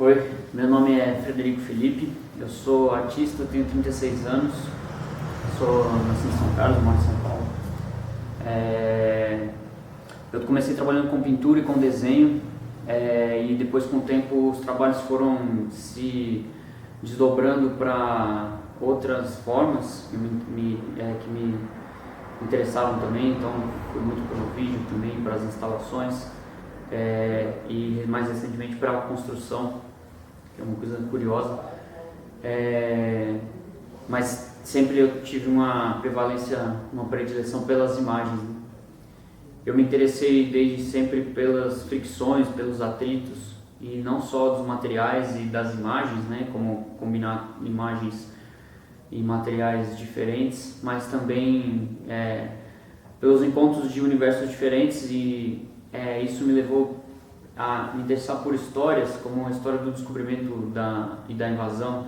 Oi, meu nome é Frederico Felipe, eu sou artista, tenho 36 anos, nasci em São Carlos, moro em São Paulo. Eu comecei trabalhando com pintura e com desenho, e depois com o tempo os trabalhos foram se desdobrando para outras formas que me interessavam também, então fui muito para o vídeo também, para as instalações, e mais recentemente para a construção, que é uma coisa curiosa, mas sempre eu tive uma prevalência, uma predileção pelas imagens, né? Eu me interessei desde sempre pelas fricções, pelos atritos, e não só dos materiais e das imagens, né, como combinar imagens e materiais diferentes, mas também pelos encontros de universos diferentes, e isso me levou a me interessar por histórias, como a história do descobrimento e da invasão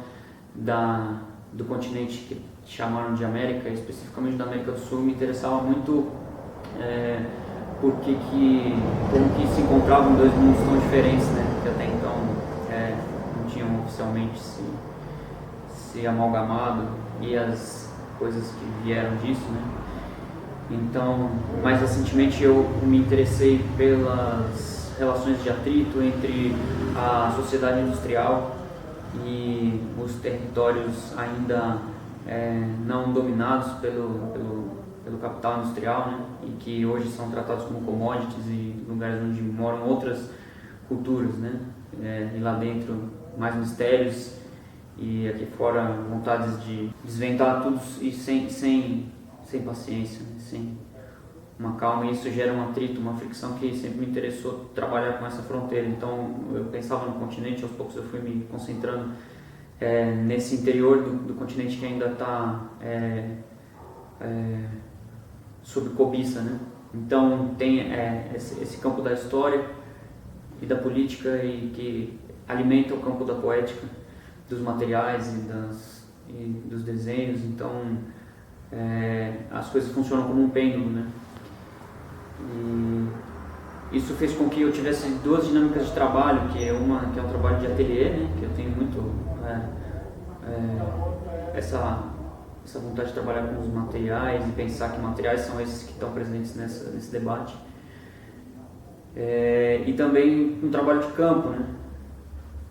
do continente que chamaram de América, especificamente da América do Sul. Me interessava muito como que se encontravam dois mundos tão diferentes, né, que até então não tinham oficialmente se amalgamado, e as coisas que vieram disso, né. Então, mais recentemente eu me interessei pelas relações de atrito entre a sociedade industrial e os territórios ainda não dominados pelo capital industrial, né? E que hoje são tratados como commodities e lugares onde moram outras culturas, né? E lá dentro mais mistérios, e aqui fora vontades de desvendar tudo e sem paciência, né? Sem uma calma, e isso gera um atrito, uma fricção que sempre me interessou trabalhar com essa fronteira. Então eu pensava no continente, aos poucos eu fui me concentrando nesse interior do continente que ainda está sob cobiça, né? Então tem esse campo da história e da política, e que alimenta o campo da poética, dos materiais e dos desenhos. Então as coisas funcionam como um pêndulo, né? E isso fez com que eu tivesse duas dinâmicas de trabalho, que é um trabalho de ateliê, né, que eu tenho muito essa vontade de trabalhar com os materiais e pensar que materiais são esses que estão presentes nesse debate, e também um trabalho de campo, né?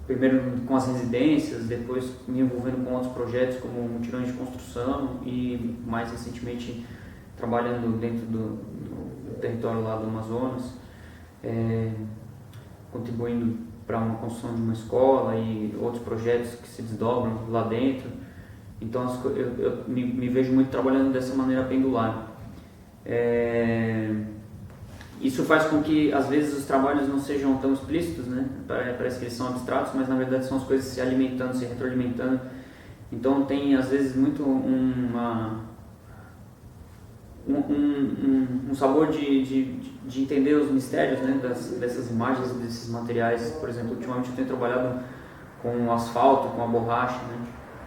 Primeiro com as residências, depois me envolvendo com outros projetos como mutirões de construção, e mais recentemente trabalhando dentro do território lá do Amazonas, contribuindo para uma construção de uma escola e outros projetos que se desdobram lá dentro. Então eu me vejo muito trabalhando dessa maneira pendular. Isso faz com que às vezes os trabalhos não sejam tão explícitos, né? Parece que eles são abstratos, mas na verdade são as coisas se alimentando, se retroalimentando. Então tem às vezes muito um sabor de entender os mistérios, né, dessas imagens, desses materiais. Por exemplo, ultimamente eu tenho trabalhado com o asfalto, com a borracha, né,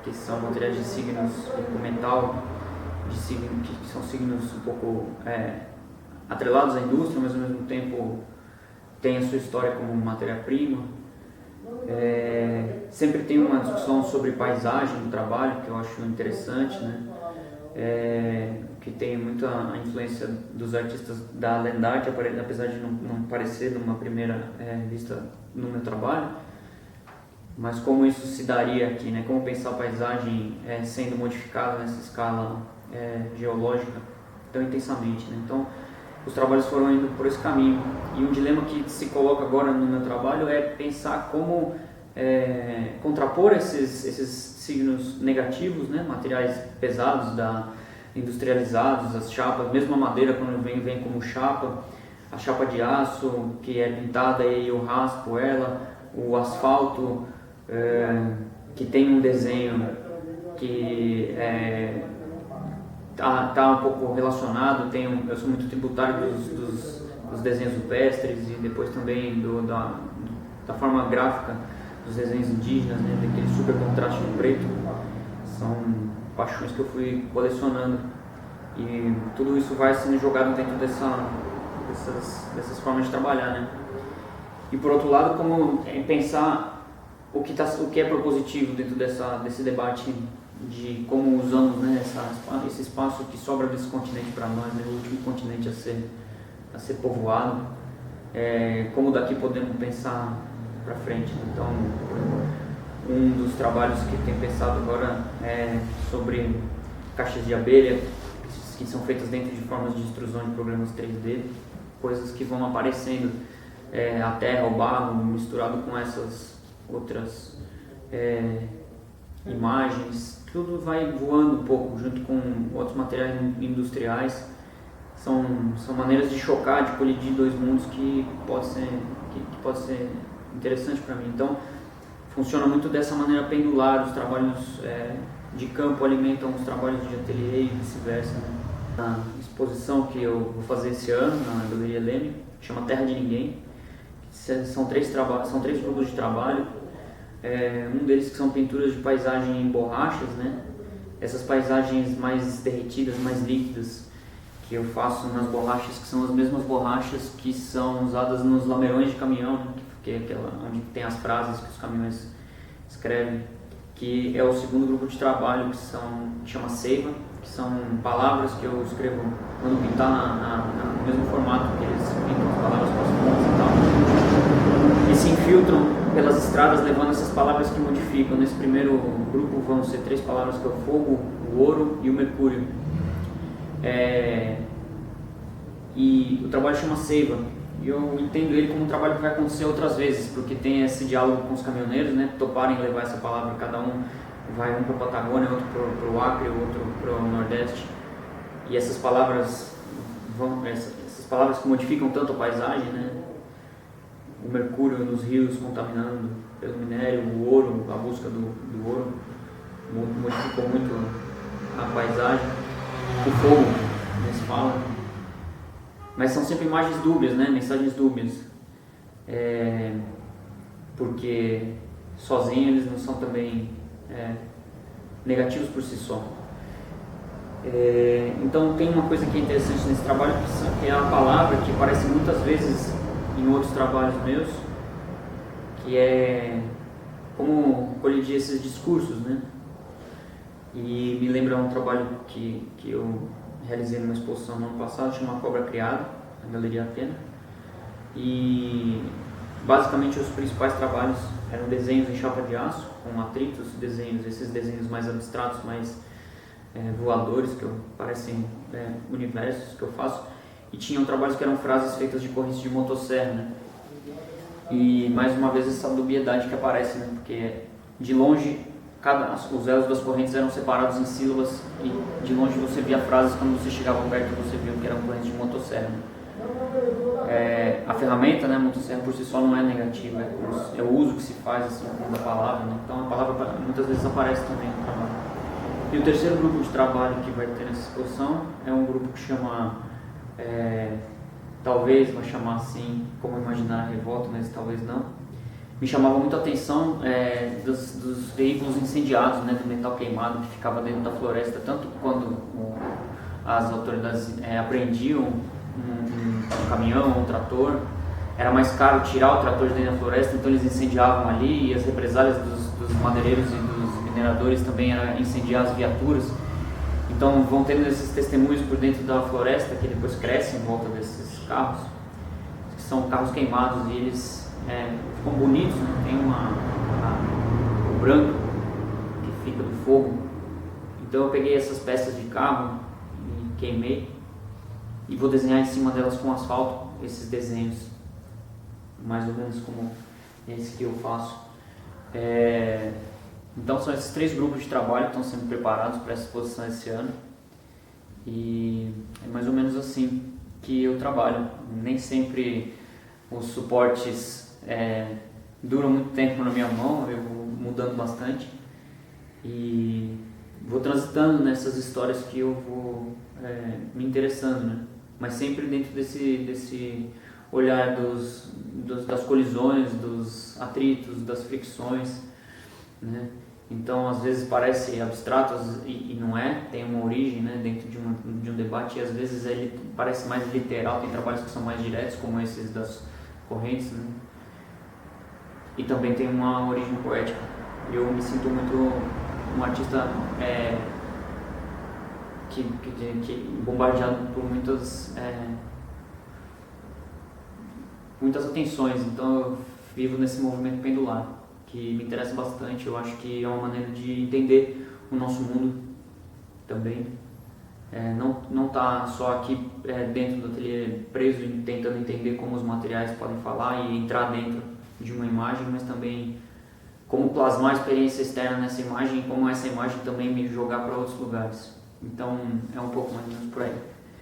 que são materiais de signos, com metal, que são signos um pouco atrelados à indústria, mas ao mesmo tempo tem a sua história como matéria-prima. Sempre tem uma discussão sobre paisagem no trabalho, que eu acho interessante, né? Que tem muita influência dos artistas da land art, apesar de não parecer numa primeira vista no meu trabalho, mas como isso se daria aqui, né? Como pensar a paisagem sendo modificada nessa escala geológica tão intensamente, né? Então os trabalhos foram indo por esse caminho, e um dilema que se coloca agora no meu trabalho é pensar como contrapor esses signos negativos, né? Materiais pesados, industrializados, as chapas, mesmo a madeira quando vem como chapa, a chapa de aço que é pintada e eu raspo ela, o asfalto que tem um desenho que tá um pouco relacionado, eu sou muito tributário dos desenhos rupestres, e depois também da forma gráfica dos desenhos indígenas, né, daquele super contraste no preto. São paixões que eu fui colecionando, e tudo isso vai sendo jogado dentro dessas formas de trabalhar, né? E por outro lado, como pensar o que é propositivo dentro desse debate de como usamos, né, esse espaço que sobra desse continente para nós, né, o último continente a ser povoado, como daqui podemos pensar para frente. Então, um dos trabalhos que tenho pensado agora é sobre caixas de abelha, que são feitas dentro de formas de extrusão de programas 3D, coisas que vão aparecendo, a terra, o barro, misturado com essas outras imagens, tudo vai voando um pouco junto com outros materiais industriais. São maneiras de chocar, de colidir dois mundos que pode ser interessante para mim. Então, funciona muito dessa maneira pendular. Os trabalhos de campo alimentam os trabalhos de ateliê e vice-versa, né? Na exposição que eu vou fazer esse ano na Galeria Leme, chama Terra de Ninguém. São três grupos de trabalho. Um deles que são pinturas de paisagem em borrachas, né? Essas paisagens mais derretidas, mais líquidas, que eu faço nas borrachas, que são as mesmas borrachas que são usadas nos lameirões de caminhão, né? Que é aquela onde tem as frases que os caminhões escrevem, que é o segundo grupo de trabalho, que chama Seiva, que são palavras que eu escrevo quando pintar no mesmo formato que eles pintam as palavras com as pontas e tal, e se infiltram pelas estradas levando essas palavras que modificam. Nesse primeiro grupo vão ser 3 palavras, que é o fogo, o ouro e o mercúrio. E o trabalho chama Seiva, e eu entendo ele como um trabalho que vai acontecer outras vezes, porque tem esse diálogo com os caminhoneiros, né, toparem levar essa palavra, cada um vai, um para a Patagônia, outro para o Acre, outro para o Nordeste, e essas palavras que modificam tanto a paisagem, né, o mercúrio nos rios contaminando pelo minério, o ouro, a busca do ouro modificou muito a paisagem, o fogo, nem se fala. Mas são sempre imagens dúbias, né? Mensagens dúbias, porque sozinhos eles não são também negativos por si só. Então tem uma coisa que é interessante nesse trabalho, que é a palavra, que aparece muitas vezes em outros trabalhos meus, que é como colidir esses discursos, né? E me lembra um trabalho que eu realizei numa exposição no ano passado, chama Cobra Criada, na Galeria Atena. E basicamente os principais trabalhos eram desenhos em chapa de aço, com atritos, esses desenhos mais abstratos, mais voadores, que parecem universos que eu faço. E tinham trabalhos que eram frases feitas de correntes de motosserra, né? E mais uma vez essa dubiedade que aparece, né? Porque de longe os elos das correntes eram separados em sílabas, e de longe você via frases, quando você chegava perto você via que eram correntes de motosserra, né? A ferramenta, né, motosserra por si só não é negativa, é o uso que se faz assim, da palavra, né? Então a palavra muitas vezes aparece também no trabalho. E o terceiro grupo de trabalho que vai ter nessa exposição é um grupo que chama, talvez vai chamar assim, como imaginar a revolta, mas talvez não. Me chamava muito a atenção dos veículos incendiados, né, do metal queimado que ficava dentro da floresta, tanto quando as autoridades apreendiam um caminhão, um trator, era mais caro tirar o trator de dentro da floresta, então eles incendiavam ali, e as represálias dos madeireiros e dos mineradores também era incendiar as viaturas. Então vão tendo esses testemunhos por dentro da floresta, que depois crescem em volta desses carros, que são carros queimados, e eles ficam bonitos, né? Tem o branco que fica do fogo. Então eu peguei essas peças de carro e queimei, e vou desenhar em cima delas com asfalto esses desenhos, mais ou menos como esse que eu faço. Então são esses 3 grupos de trabalho que estão sendo preparados para essa exposição esse ano, e é mais ou menos assim que eu trabalho. Nem sempre os suportes duram muito tempo na minha mão, eu vou mudando bastante e vou transitando nessas histórias que eu vou me interessando, né? Mas sempre dentro desse olhar das colisões, dos atritos, das fricções, né? Então às vezes parece abstrato e não é, tem uma origem, né, dentro de um debate, e às vezes ele parece mais literal. Tem trabalhos que são mais diretos, como esses das correntes, né? e também tem uma origem poética. Eu me sinto muito um artista que bombardeado por muitas atenções, então eu vivo nesse movimento pendular, que me interessa bastante. Eu acho que é uma maneira de entender o nosso mundo também. Não tá só aqui dentro do ateliê preso e tentando entender como os materiais podem falar e entrar dentro de uma imagem, mas também como plasmar a experiência externa nessa imagem e como essa imagem também me jogar para outros lugares. Então é um pouco mais ou menos por aí.